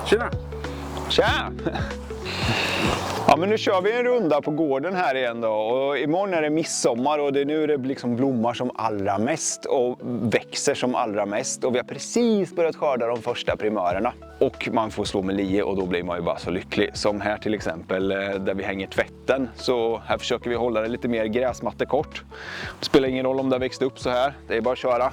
Tjena! Tja! Ja, men nu kör vi en runda på gården här igen då. Och imorgon är det midsommar och det är nu det liksom blommar som allra mest och växer som allra mest. Och vi har precis börjat skörda de första primörerna. Och man får slå med lie och då blir man ju bara så lycklig. Som här till exempel där vi hänger tvätten. Så här försöker vi hålla det lite mer gräsmattekort. Det spelar ingen roll om det har växt upp så här. Det är bara att köra.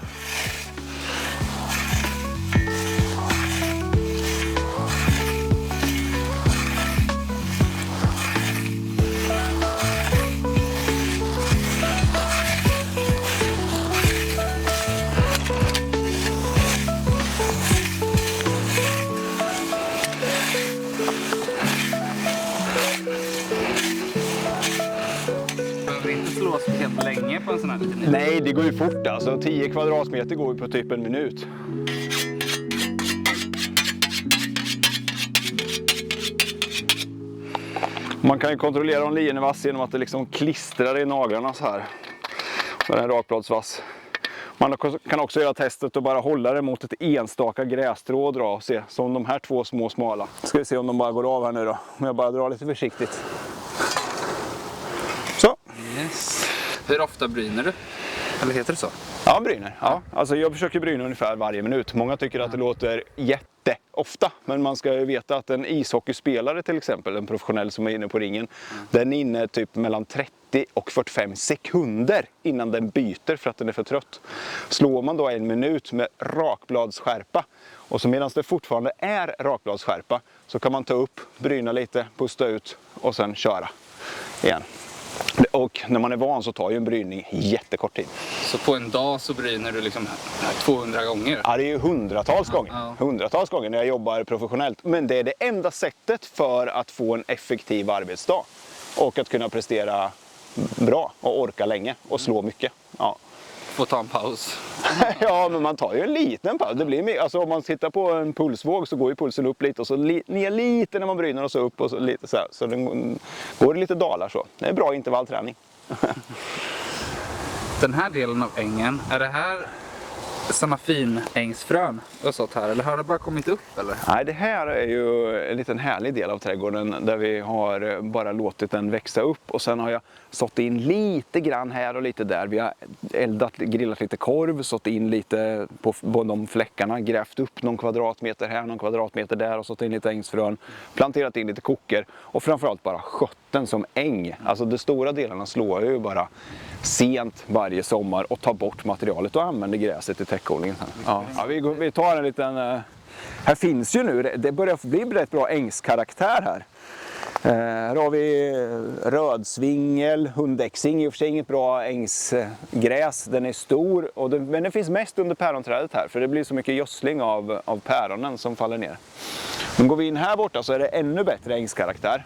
Helt länge på en sån här liten. Nej, det går ju fort alltså. 10 kvadratmeter går ju på typ en minut. Man kan ju kontrollera om lien är vass genom att det liksom klistrar i naglarna så här. Så den är rakbladsvass. Man kan också göra testet och bara hålla det mot ett enstaka grässtrå och dra och se. Som de här två små smala. Ska vi se om de bara går av här nu då. Om jag bara drar lite försiktigt. Så. Yes. Hur ofta bryner du? Eller heter det så? Ja, bryner. Ja. Alltså jag försöker bryna ungefär varje minut. Många tycker att det låter jätteofta. Men man ska ju veta att en ishockeyspelare till exempel, en professionell som är inne på ringen. Den är inne typ mellan 30 och 45 sekunder innan den byter för att den är för trött. Slår man då en minut med rakbladsskärpa och så medan det fortfarande är rakbladsskärpa så kan man ta upp, bryna lite, pusta ut och sen köra igen. Och när man är van så tar ju en brytning jättekort tid. Så på en dag så bryner du liksom 200 gånger? Ja, det är ju hundratals gånger. Ja. Hundratals gånger när jag jobbar professionellt. Men det är det enda sättet för att få en effektiv arbetsdag. Och att kunna prestera bra och orka länge och slå mycket. Ja. Får ta en paus. Ja, men man tar ju en liten paus. Det blir, alltså, om man tittar på en pulsvåg så går ju pulsen upp lite och så ner lite när man bryner och så upp och så lite så här. Så den går lite dalar så. Det är bra intervallträning. Den här delen av ängen, är det här samma finängsfrön och sånt här? Eller har det bara kommit upp eller? Nej, det här är ju en liten härlig del av trädgården där vi har bara låtit den växa upp och sen har jag sått in lite grann här och lite där. Vi har grillat lite korv, sått in lite på de fläckarna, grävt upp någon kvadratmeter här, någon kvadratmeter där och sått in lite ängsfrön, planterat in lite koker och framförallt bara skött den som äng. Alltså de stora delarna slår jag ju bara sent varje sommar och tar bort materialet och använder gräset i täckodlingen. Ja, vi tar en liten... Här finns ju nu, det börjar bli rätt bra ängskaraktär här. Här har vi rödsvingel, hundäxing, i och för sig inget bra ängsgräs. Den är stor, men den finns mest under päronträdet här för det blir så mycket gödsling av päronen som faller ner. Men går vi in här borta så är det ännu bättre ängskaraktär.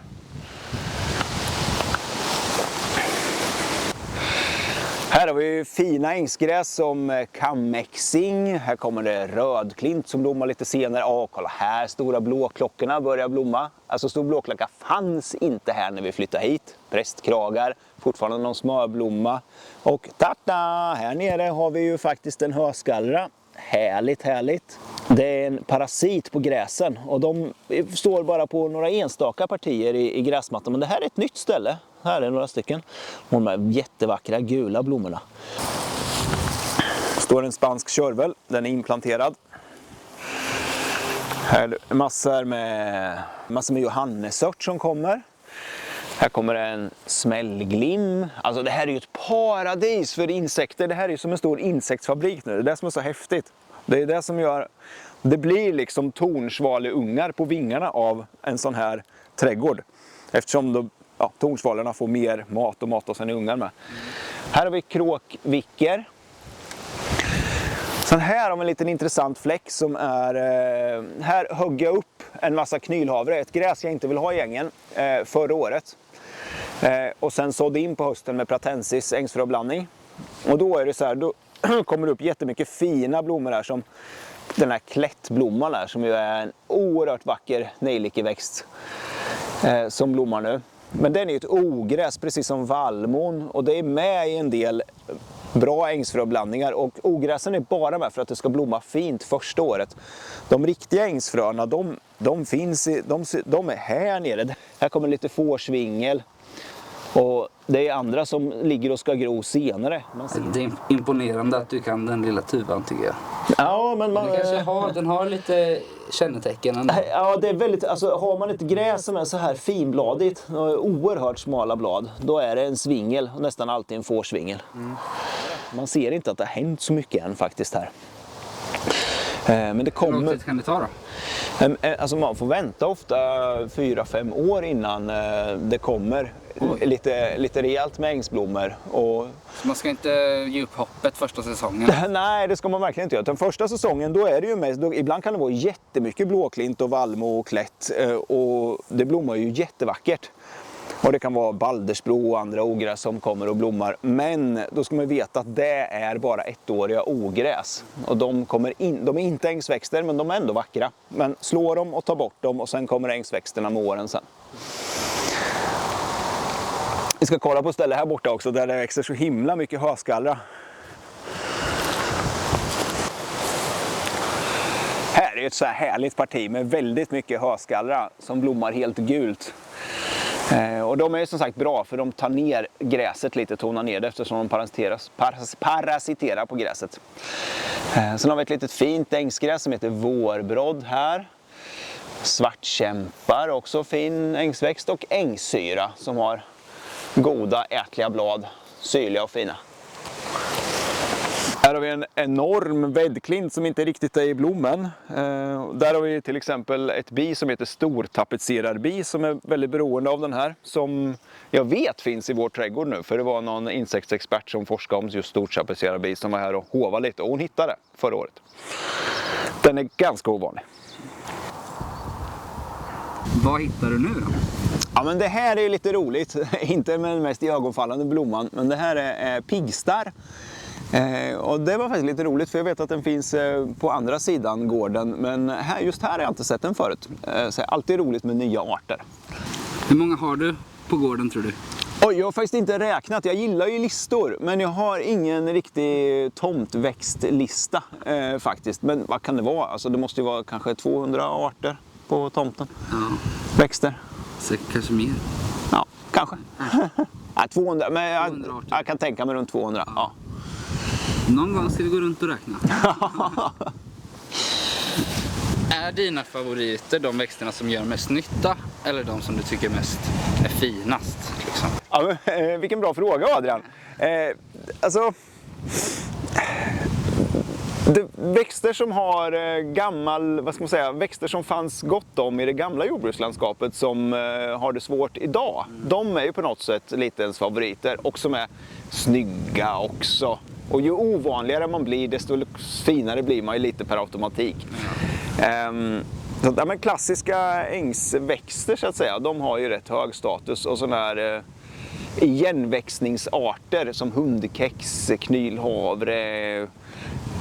Här har vi fina ängsgräs som kamexing. Här kommer det rödklint som blommar lite senare. Kolla här, stora blåklockorna börjar blomma. Alltså stor blåklocka fanns inte här när vi flyttade hit. Prästkragar, fortfarande någon smörblomma. Och tata, här nere har vi ju faktiskt en höskallra. Härligt, härligt. Det är en parasit på gräsen och de står bara på några enstaka partier i gräsmattan. Men det här är ett nytt ställe. Här är några stycken. Och de här jättevackra gula blommorna. Står en spansk körvel. Den är implanterad. Här är massor med johannesört som kommer. Här kommer en smällglim. Alltså det här är ju ett paradis för insekter. Det här är ju som en stor insektsfabrik nu. Det är det som är så häftigt. Det är det som gör... Det blir liksom tornsvaleungar på vingarna av en sån här trädgård. Eftersom tornsvalorna får mer mat och matar sina ungar med. Här har vi kråkvicker. Sen här har vi en liten intressant fläck som är... här högg jag upp en massa knylhavre. Ett gräs jag inte vill ha i ängen förra året. Och sen sådde in på hösten med pratensis ängsfröblandning. Och då är det så här, då kommer det upp jättemycket fina blommor här som den här klättblomman där som ju är en oerhört vacker nejlikeväxt som blommar nu. Men den är ett ogräs precis som vallmon och det är med i en del bra ängsfröblandningar, och ogräsen är bara med för att det ska blomma fint första året. De riktiga ängsfröna, de finns de är här nere. Här kommer lite fårsvingel. Och det är andra som ligger och ska gro senare. Det är imponerande att du kan den lilla tuvan, tycker jag. Ja, men Den har lite kännetecken ändå. Ja, det är väldigt, alltså har man ett gräs som är så här finbladigt och oerhört smala blad, då är det en svingel, nästan alltid en fårsvingel. Man ser inte att det har hänt så mycket än faktiskt här. Men det kommer... Hur lång tid kan det ta då? Alltså man får vänta ofta 4-5 år innan det kommer lite rejält med ängsblommor. Och... Så man ska inte ge upp hoppet första säsongen? Nej, det ska man verkligen inte göra. Den första säsongen, då är det ju mest, ibland kan det vara jättemycket blåklint och vallmo och klätt, och det blommar ju jättevackert. Och det kan vara baldersbro och andra ogräs som kommer och blommar. Men då ska man veta att det är bara ettåriga ogräs. Och de är inte ängsväxter, men de är ändå vackra. Men slå dem och ta bort dem, och sen kommer ängsväxterna med åren sen. Vi ska kolla på ställe här borta också där det växer så himla mycket höskallra. Här är ett så här härligt parti med väldigt mycket höskallra som blommar helt gult. Och de är som sagt bra, för de tar ner gräset lite, tonar ner det, eftersom de parasiterar på gräset. Sen har vi ett litet fint ängsgräs som heter vårbrodd här. Svartkämpar, också fin ängsväxt, och ängssyra som har goda ätliga blad, syrliga och fina. Här har vi en enorm väddklint som inte riktigt är i blommen. Där har vi till exempel ett bi som heter stortapetserarbi som är väldigt beroende av den här. Som jag vet finns i vår trädgård nu, för det var någon insektsexpert som forskade om just stortapetserarbi som var här och hovade lite, och hon hittade det förra året. Den är ganska ovanlig. Vad hittar du nu då? Ja, men det här är lite roligt. Inte med den mest iögonfallande blomman, men det här är pigstar. Och det var faktiskt lite roligt, för jag vet att den finns på andra sidan gården, men just här har jag inte sett den förut. Så det är alltid roligt med nya arter. Hur många har du på gården, tror du? Oj, jag har faktiskt inte räknat. Jag gillar ju listor, men jag har ingen riktig tomtväxtlista faktiskt. Men vad kan det vara? Alltså, det måste ju vara kanske 200 arter på tomten. Ja. Växter. Så kanske mer. Ja, kanske. Ja, 200, men 200 arter. jag kan tänka mig runt 200. Ja. Någon gång ska vi gå runt och räkna. Är dina favoriter de växterna som gör mest nytta, eller de som du tycker mest är finast? Liksom? Ja, men, vilken bra fråga, Adrian. Alltså, växter som har växter som fanns gott om i det gamla jordbrukslandskapet som har det svårt idag. De är ju på något sätt lite ens favoriter, och som är snygga också. Och ju ovanligare man blir, desto finare blir man ju lite per automatik. Så, ja, men klassiska ängsväxter så att säga, de har ju rätt hög status, och sådana här igenväxningsarter som hundkex, knylhavre,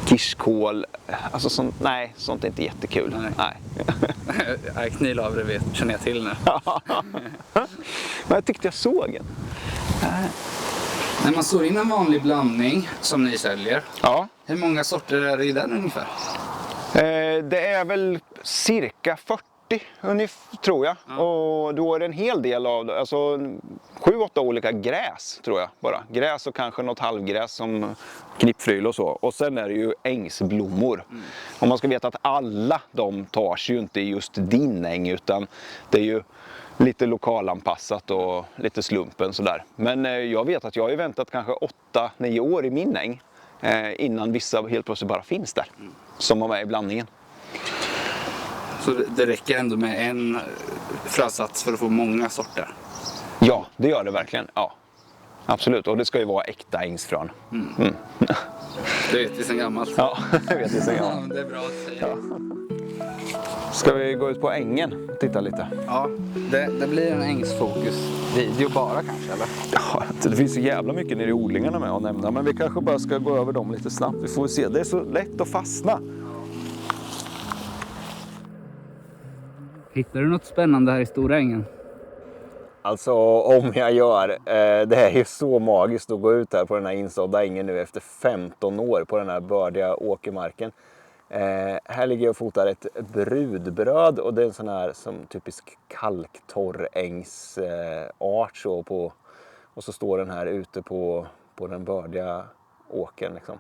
kirskål, alltså sånt är inte jättekul. Nej. Knylhavre känner jag till nu. Men jag tyckte jag såg en. När man sår in en vanlig blandning som ni säljer, Ja. hur många sorter är det i den ungefär? Det är väl cirka 40 tror jag. Ja. Och då är det en hel del av, alltså 7-8 olika gräs tror jag bara. Gräs och kanske något halvgräs som knippfryl och så. Och sen är det ju ängsblommor. Och man ska veta att alla de tar sig ju inte i just din äng, utan det är ju lite lokalanpassat och lite slumpen sådär. Men jag vet att jag har ju väntat kanske 8-9 år i min äng innan vissa helt plötsligt bara finns där som var med i blandningen. Så det räcker ändå med en frösats för att få många sorter? Ja, det gör det verkligen. Ja, absolut. Och det ska ju vara äkta ängsfrön. Det vet vi sedan gammalt. Ja, det vet vi sedan gammalt. Det är bra att säga. Ja. Ska vi gå ut på ängen och titta lite? Ja, det blir en ängsfokus-video bara kanske, eller? Ja, det finns så jävla mycket nere i odlingarna med att nämna, men vi kanske bara ska gå över dem lite snabbt. Vi får se, det är så lätt att fastna. Hittar du något spännande här i stora ängen? Alltså om jag gör, det är ju så magiskt att gå ut här på den här insådda ängen nu efter 15 år på den här bördiga åkermarken. Här ligger jag och fotar ett brudbröd och det är en sån här som typisk kalktorrängsart så på, och så står den här ute på den bördiga åkern liksom.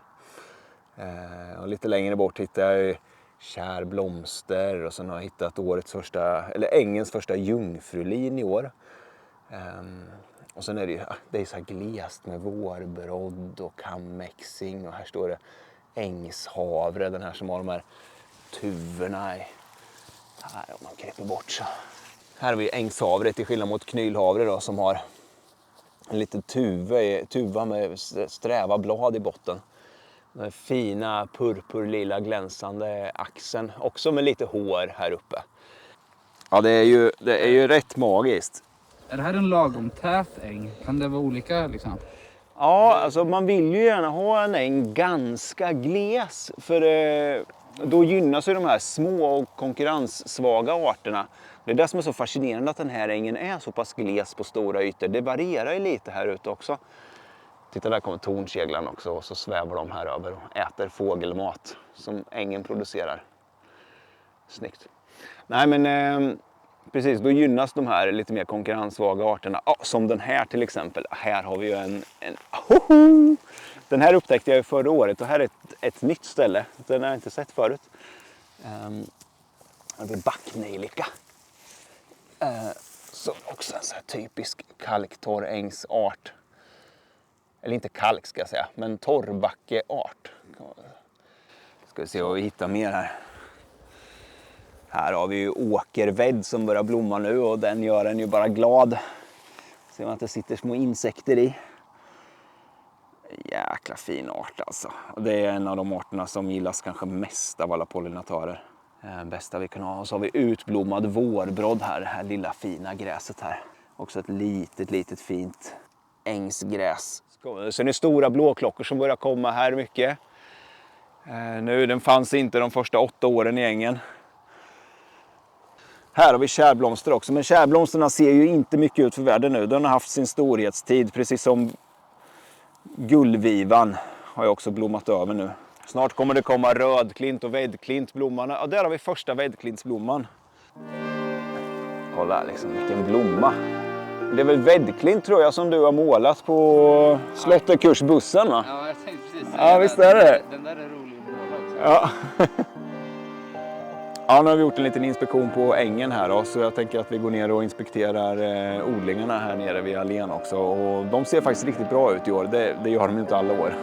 Och lite längre bort hittar jag kärblomster och sen har jag hittat ängens första jungfrulin i år. Och sen är det är så här glest med vårbrodd och kammäxing och här står det ängshavre, den här som har de här tuvorna här om man kryper bort så. Här har vi ängshavre till skillnad mot knylhavre då som har en liten tuva med sträva blad i botten. Den fina purpurlila glänsande axeln också med lite hår här uppe. Ja, det är ju rätt magiskt. Är det här en lagom tät äng? Kan det vara olika liksom? Ja, alltså man vill ju gärna ha en äng ganska gles för då gynnas ju de här små och konkurrenssvaga arterna. Det är det som är så fascinerande att den här ängen är så pass gles på stora ytor. Det varierar ju lite här ute också. Titta, där kommer tornseglarna också och så svävar de här över och äter fågelmat som ängen producerar. Snyggt. Nej men precis, då gynnas de här lite mer konkurrenssvaga arterna. Som den här till exempel. Här har vi ju den här upptäckte jag förra året och här är ett nytt ställe. Den har jag inte sett förut. Här har vi backnejlika. Så också en så här typisk kalktorrängsart. Eller inte kalk ska jag säga, men torrbackeart. Ska vi se vad vi hittar mer här. Här har vi ju åkervädd som börjar blomma nu och den gör en ju bara glad. Ser man att det sitter små insekter i. Jäkla fin art alltså. Och det är en av de arterna som gillas kanske mest av alla pollinatörer. Bästa vi kan ha. Och så har vi utblommad vårbrodd här, det här lilla fina gräset här. Också ett litet fint ängsgräs. Sen är det stora blåklockor som börjar komma här mycket. Den fanns inte de första 8 åren i ängen. Här har vi kärblomster också, men kärblomsterna ser ju inte mycket ut för världen nu. Den har haft sin storhetstid, precis som gullvivan har ju också blommat över nu. Snart kommer det komma rödklint och väddklintblommarna. Ja, där har vi första väddklintsblomman. Kolla liksom, vilken blomma. Det är väl väddklint tror jag som du har målat på Slotterkursbussen va? Ja, jag tänkte precis. Ja, visst är det. Den där är rolig att måla också. Ja. Ja, nu har vi gjort en liten inspektion på ängen här då, så jag tänker att vi går ner och inspekterar odlingarna här nere vid allén också. Och de ser faktiskt riktigt bra ut i år, det gör de inte alla år.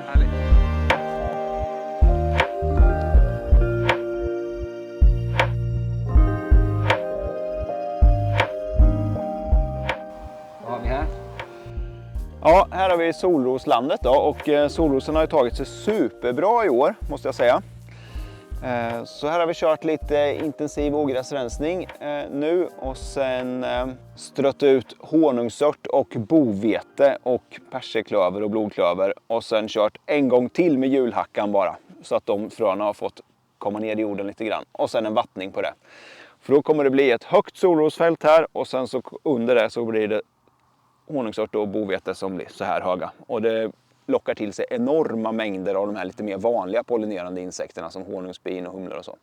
Härligt. Vad har vi här? Ja, här har vi solroslandet då och solrosen har ju tagit sig superbra i år måste jag säga. Så här har vi kört lite intensiv ogräsrensning nu och sen strött ut honungsört och bovete och perseklöver och blodklöver och sen kört en gång till med hjulhackan bara så att de fröna har fått komma ner i jorden lite grann och sen en vattning på det. För då kommer det bli ett högt solrosfält här och sen så under det så blir det honungsört och bovete som blir så här höga och det lockar till sig enorma mängder av de här lite mer vanliga pollinerande insekterna som honungsbin och humlor och så.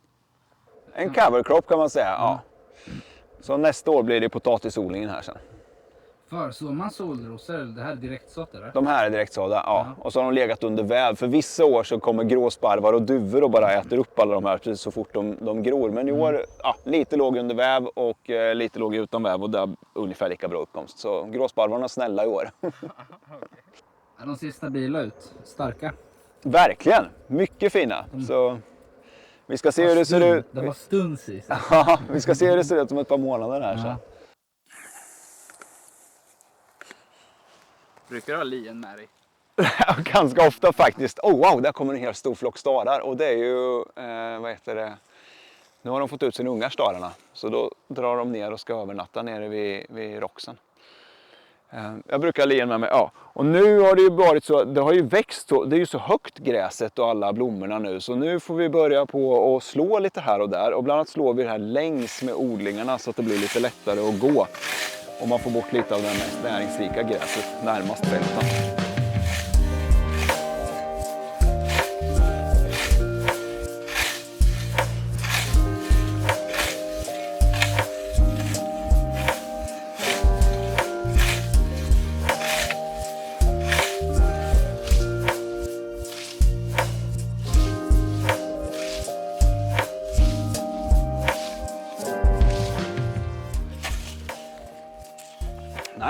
En cover crop kan man säga, ja. Så nästa år blir det potatisodlingen här sen. Försår man solrosor? Det här är direktsått eller? De här är direktsådda, ja. Och så har de legat under väv. För vissa år så kommer gråsparvar och duvor och bara äter upp alla de här precis så fort de gror. Men i år, lite låg under väv och lite låg utan väv och där ungefär lika bra uppkomst. Så gråsparvarna är snälla i år. De ser stabila ut, starka. Verkligen, mycket fina. Så vi ska se hur det ser ut. Det var stuns i. Ja, vi ska se hur det ser ut om ett par månader här. Så. Brukar du ha lien med dig? Ganska ofta faktiskt. Oh wow, där kommer en hel stor flock starar. Och det är ju, nu har de fått ut sina ungar stararna. Så då drar de ner och ska övernatta nere vid Roxen. Jag brukar ha lien med mig, ja. Och nu har det ju varit så, det har ju växt så, det är ju så högt gräset och alla blommorna nu. Så nu får vi börja på att slå lite här och där. Och bland annat slår vi det här längs med odlingarna så att det blir lite lättare att gå. Och man får bort lite av det mest näringsrika gräset närmast fälten.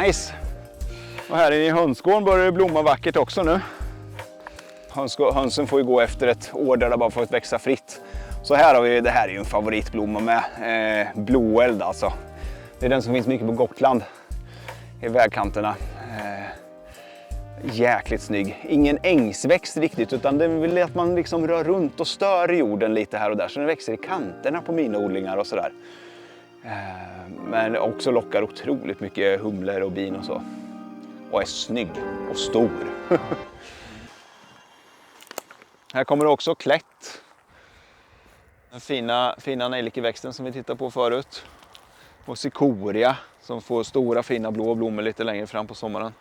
Nice! Och här i hönsgården börjar det blomma vackert också nu. Hönsen får ju gå efter ett år där det bara fått växa fritt. Så här har vi, det här är ju en favoritblomma med, blåeld alltså. Det är den som finns mycket på Gotland, i vägkanterna. Jäkligt snygg. Ingen ängsväxt riktigt, utan det vill att man liksom rör runt och stör jorden lite här och där. Så den växer i kanterna på mina odlingar och sådär. Men också lockar otroligt mycket humlor och bin och så. Och är snygg och stor. Här kommer det också klätt. Den fina nejlikeväxten som vi tittade på förut. Och cikoria som får stora fina blå blommor lite längre fram på sommaren.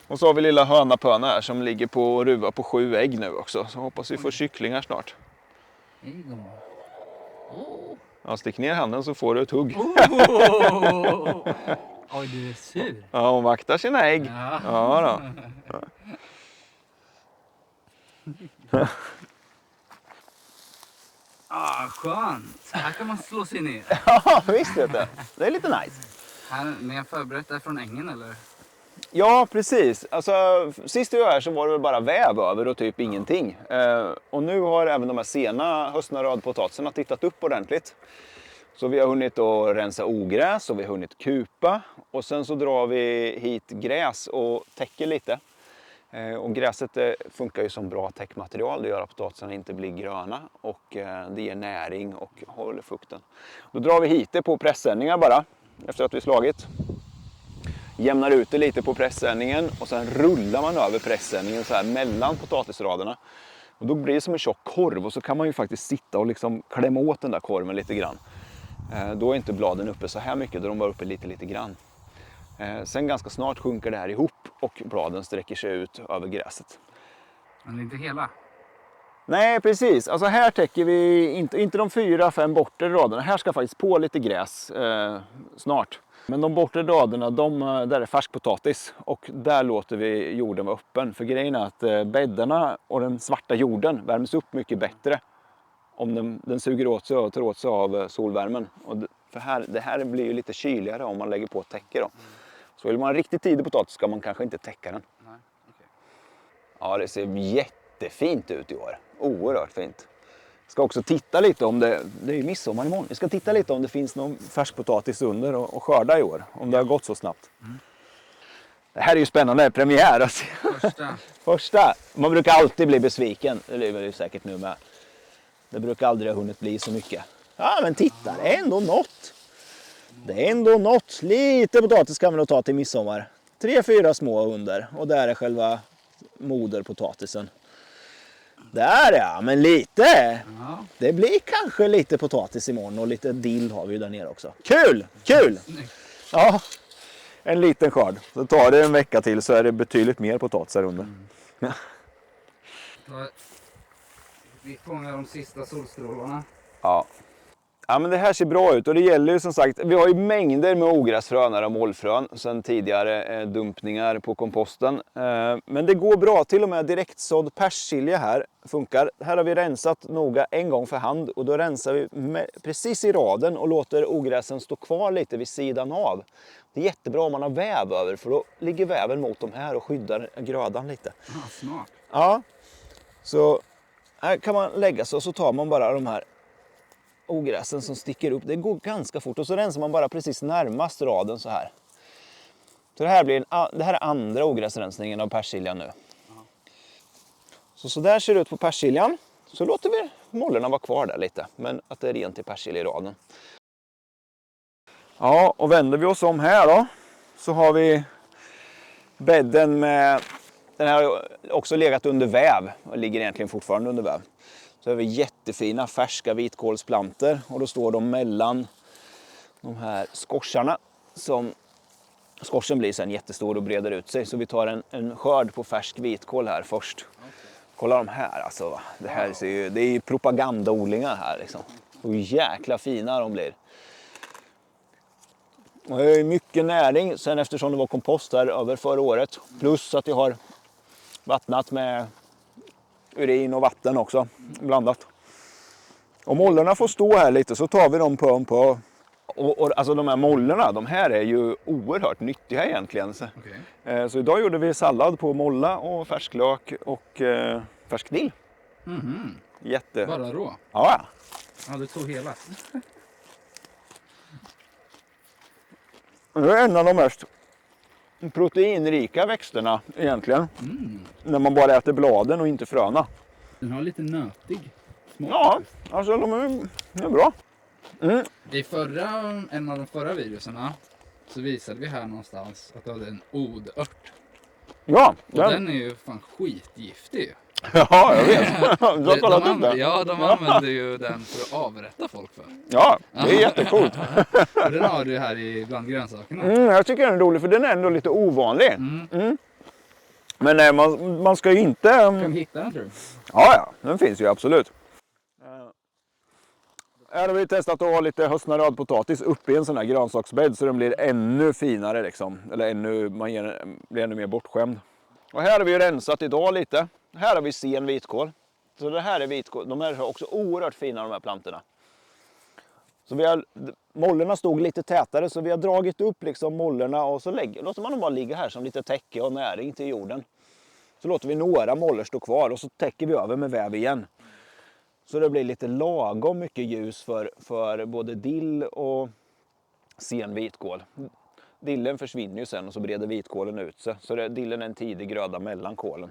Och så har vi lilla hönapöna här som ligger på ruva på 7 ägg nu också. Så hoppas vi får kycklingar snart. Ja, stick ner handen så får du ett hugg. Oj, du är sur. Ja, hon vaktar sina ägg. Ja då. Skönt. Här kan man slå sig ner. Ja, visst vet du. Det är lite nice. Här, ni har förberett det från ängen eller? Ja, precis. Alltså, sist vi var här så var det väl bara väv över och typ ingenting. Och nu har även de här sena höstnarödpotatisarna tittat upp ordentligt. Så vi har hunnit att rensa ogräs och vi har hunnit kupa. Och sen så drar vi hit gräs och täcker lite. Och gräset funkar ju som bra täckmaterial. Det gör att potatisarna inte blir gröna och det ger näring och håller fukten. Då drar vi hit det på pressändningar bara efter att vi slagit. Jämnar ut det lite på pressändningen och sen rullar man över pressändningen så här mellan potatisraderna. Och då blir det som en tjock korv och så kan man ju faktiskt sitta och liksom klämma åt den där korven lite grann. Då är inte bladen uppe så här mycket, då är de bara uppe lite grann. Sen ganska snart sjunker det här ihop och bladen sträcker sig ut över gräset. Men inte hela? Nej, precis. Alltså här täcker vi inte de 4-5 bortre raderna. Här ska faktiskt på lite gräs snart. Men de bortre raderna, där är färskpotatis och där låter vi jorden vara öppen. För grejen är att bäddarna och den svarta jorden värms upp mycket bättre om den suger åt sig och tar åt sig av solvärmen. Och det här blir ju lite kyligare om man lägger på ett täcke då. Så vill man ha riktigt tidig potatis ska man kanske inte täcka den. Nej, okay. Ja, det ser jättefint ut i år. Oerhört fint. Ska också titta lite om det är ju midsommar imorgon. Vi ska titta lite om det finns någon färskpotatis under och skörda i år. Om det har gått så snabbt. Mm. Det här är ju spännande, premiär. Alltså. Första. Man brukar alltid bli besviken. Det är väl säkert nu med. Det brukar aldrig ha hunnit bli så mycket. Ja, men titta, det är ändå något. Det är ändå något. Lite potatis kan man nog ta till midsommar. 3-4 små under. Och där är själva moderpotatisen. Där ja, men lite. Ja. Det blir kanske lite potatis imorgon och lite dill har vi ju där nere också. Kul! Kul! Ja, en liten skörd. Så tar det en vecka till så är det betydligt mer potatis här under. Mm. Vi fångar de sista solstrålarna. Ja. Ja, men det här ser bra ut och det gäller ju som sagt, vi har ju mängder med ogräsfrön och målfrön sedan tidigare dumpningar på komposten. Men det går bra, till och med direktsådd persilja här funkar. Här har vi rensat noga en gång för hand och då rensar vi precis i raden och låter ogräsen stå kvar lite vid sidan av. Det är jättebra om man har väv över för då ligger väven mot de här och skyddar grödan lite. Ja, smart. Ja, så här kan man lägga sig och så tar man bara de här ogräsen som sticker upp. Det går ganska fort och så rensar man bara precis närmast raden så här. Så det här är andra ogräsrensningen av persiljan nu. Så där ser det ut på persiljan. Så låter vi mollorna vara kvar där lite. Men att det är rent i persiljeraden. Ja, och vänder vi oss om här då. Så har vi bädden med... Den här har också legat under väv. Och ligger egentligen fortfarande under väv. Så har vi jättefina färska vitkålsplanter och då står de mellan de här skorsarna som skorsen blir sen jättestor och breder ut sig. Så vi tar en skörd på färsk vitkål här först. Kolla de här alltså. Det här ser ju, det är ju propagandaodlingar här liksom. Och jäkla fina de blir. Och det är mycket näring sen eftersom det var kompost här över förra året. Plus att jag har vattnat med urin och vatten också blandat. Om mollerna får stå här lite så tar vi dem på en på. Och alltså de här mollerna, de här är ju oerhört nyttiga egentligen. Så idag gjorde vi sallad på molla och färsklök och färsk dill. Jätte. Bara rå? Ja. Ja, du tog hela. Det är en av de mest proteinrika växterna egentligen. När man bara äter bladen och inte fröna. Den har lite nötig smak. Ja, alltså de är bra. I en av de förra videorna så visade vi här någonstans att du hade en odört. Ja, Och den är ju fan skitgiftig. Ja, jag vet. Du har kollat upp det? Ja, de använder ju den för att avrätta folk för. Ja, det är jättecoolt. Och den har du här bland grönsakerna. Jag tycker den är rolig för den är ändå lite ovanlig. Men nej, man ska ju inte... Kan vi hitta den tror du? Ja, den finns ju absolut. Här har vi testat att ha lite höstnaradpotatis uppe i en sån här grönsaksbädd så den blir ännu finare liksom. Eller blir ännu mer bortskämd. Och här har vi rensat idag lite. Här har vi sen vitkål. Så det här är vitkål. De här är också oerhört fina de här plantorna. Så mollerna stod lite tätare så vi har dragit upp liksom mollerna och så låter man dem bara ligga här som lite täcke och näring till jorden. Så låter vi några moller stå kvar och så täcker vi över med väv igen. Så det blir lite lagom mycket ljus för både dill och sen vitkål. Dillen försvinner ju sen och så breder vitkålen ut sig. Så dillen är en tidig gröda mellan kålen.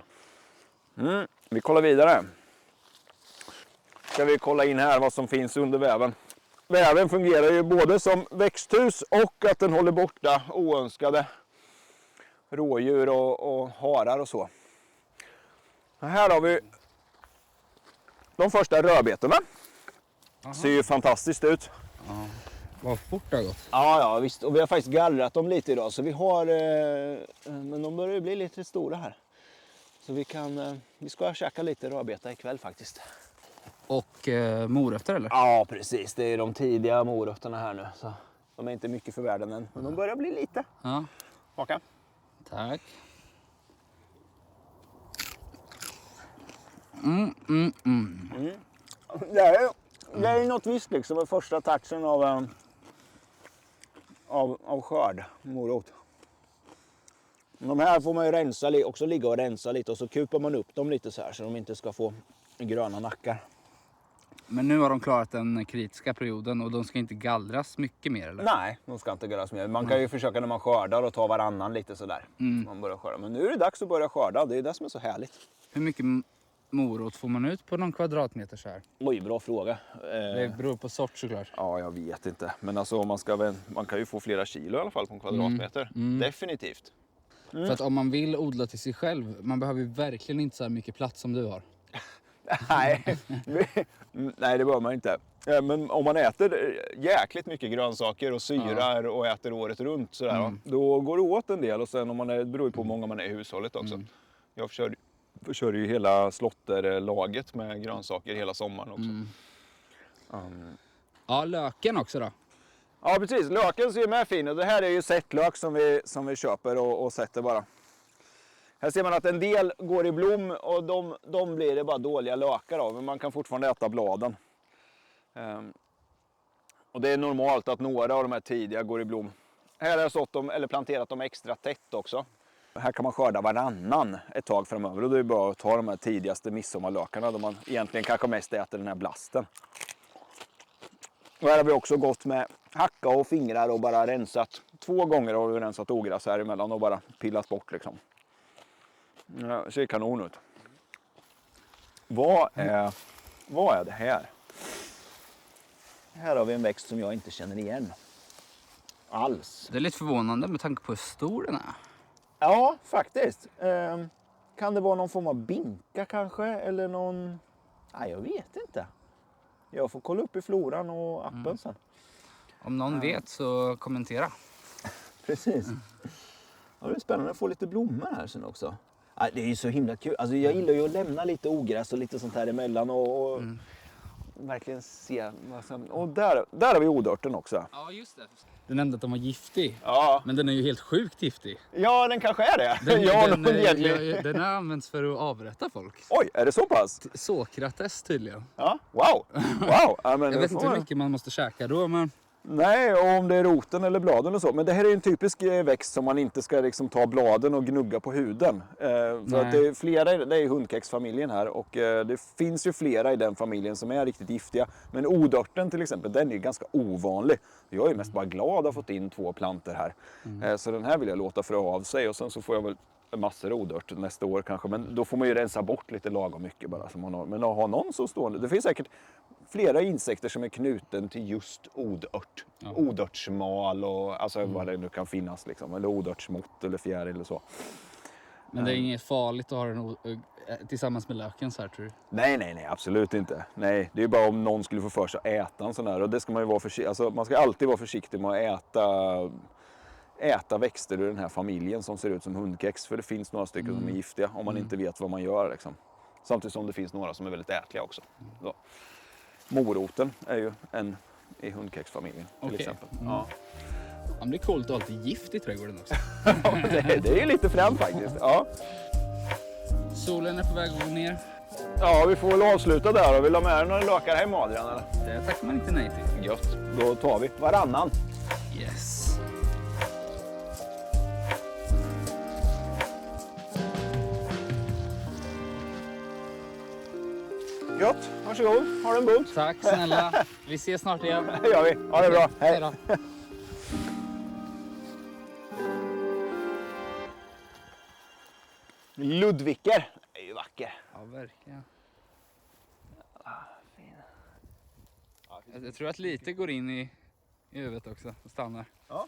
Vi kollar vidare. Ska vi kolla in här vad som finns under väven. Väven fungerar ju både som växthus och att den håller borta oönskade rådjur och harar och så. Här har vi de första rödbetorna. Ser ju fantastiskt ut. Ja. Vad fort det har gått. Ja, visst. Och vi har faktiskt gallrat dem lite idag. Så vi har... men de börjar bli lite stora här. Så vi ska käka lite rödbeta ikväll faktiskt. Och morötter eller? Ja, precis. Det är de tidiga morötterna här nu. Så de är inte mycket för världen än. Men de börjar bli lite. Ja. Smaka. Tack. Det är något visst liksom med första touchen av skörd, morot. De här får man ju också ligga och rensa lite och så kupar man upp dem lite så här så de inte ska få gröna nackar. Men nu har de klarat den kritiska perioden och de ska inte gallras mycket mer eller? Nej, de ska inte gallras mer. Man kan ju försöka när man skördar och ta varannan lite sådär. Man börjar skörda. Men nu är det dags att börja skörda, det är det som är så härligt. Hur mycket morot får man ut på någon kvadratmeter så här? Oj, bra fråga. Det beror på sort såklart. Ja, jag vet inte. Men alltså man kan ju få flera kilo i alla fall på en kvadratmeter. Definitivt. För att om man vill odla till sig själv, man behöver ju verkligen inte så här mycket plats som du har. Nej, det bör man inte. Men om man äter jäkligt mycket grönsaker och syrar och äter året runt sådär, då går det åt en del. Och sen det beror ju på hur många man är i hushållet också. Jag kör ju hela slotterlaget med grönsaker hela sommaren också. Ja, löken också då. Ja, precis. Löken ser ju med fin. Och det här är ju sättlök som vi köper och sätter bara. Här ser man att en del går i blom och de blir det bara dåliga lökar av. Men man kan fortfarande äta bladen. Och det är normalt att några av de här tidiga går i blom. Här har jag sått dem, eller planterat dem extra tätt också. Här kan man skörda varannan ett tag framöver. Och det är bara att ta de här tidigaste midsommarlökarna. Där man egentligen kanske mest äter den här blasten. Och här har vi också gått med hacka och fingrar och bara rensat. 2 gånger har vi rensat ogräs här emellan och bara pillat bort liksom. Ja, ser kanon ut. Vad är det här? Här har vi en växt som jag inte känner igen. Alls. Det är lite förvånande med tanke på hur stor den är. Ja, faktiskt. Kan det vara någon form av binka kanske? Eller någon... Nej, jag vet inte. Jag får kolla upp i floran och appen sen. Om någon vet så kommentera. Precis. Ja, det är spännande att få lite blommor här sen också. Ja, det är ju så himla kul. Alltså, jag gillar ju att lämna lite ogräs och lite sånt här emellan och verkligen se vad som... Och där har vi odörten också. Ja, just det. Du nämnde att de var giftig. Ja. Men den är ju helt sjukt giftig. Ja, den kanske är det. Den har använts för att avrätta folk. Oj, är det så pass? Sokrates tydligen. Ja, wow. Wow. Ja, men Jag vet inte hur mycket man måste käka då, men... Nej, och om det är roten eller bladen och så. Men det här är en typisk växt som man inte ska liksom ta bladen och gnugga på huden. För att det är flera, det är hundkexfamiljen här och det finns ju flera i den familjen som är riktigt giftiga. Men odörten till exempel, den är ganska ovanlig. Jag är mest bara glad att ha fått in 2 planter här. Så den här vill jag låta frö av sig och sen så får jag väl massor odört nästa år kanske. Men då får man ju rensa bort lite lagom mycket bara. Som man har. Men att ha någon så stående. Det finns säkert flera insekter som är knuten till just odört. Ja. Odörtsmal och alltså vad det nu kan finnas liksom. Eller odörtsmott eller fjäril eller så. Men det är inget farligt att ha den tillsammans med löken så här, tror du? Nej, absolut inte. Nej, det är bara om någon skulle få för sig att äta en sån här. Och det ska man ju vara försiktig. Alltså, man ska alltid vara försiktig med att äta växter ur den här familjen som ser ut som hundkex. För det finns några stycken som är giftiga om man inte vet vad man gör liksom. Samtidigt som det finns några som är väldigt ätliga också. Så. Moroten är ju en i hundkexfamiljen till exempel. Ja. Ja, men det är coolt att ha lite gift i trädgården också. det är ju lite främt faktiskt. Ja. Solen är på väg att gå ner. Ja, vi får väl avsluta där och vill ha med några lökar hem, Adrian, eller? Det tackar man inte nej till. Gött. Då tar vi varannan. Yes. Gött. Varsågod. Har du en bunt? Tack snälla. Vi ses snart igen. Det gör vi. Ha det bra. Hej. Då. Ludviker. Det är ju vacker. Ja, verkligen. Jag tror att lite går in i huvudet också och stannar. Ja.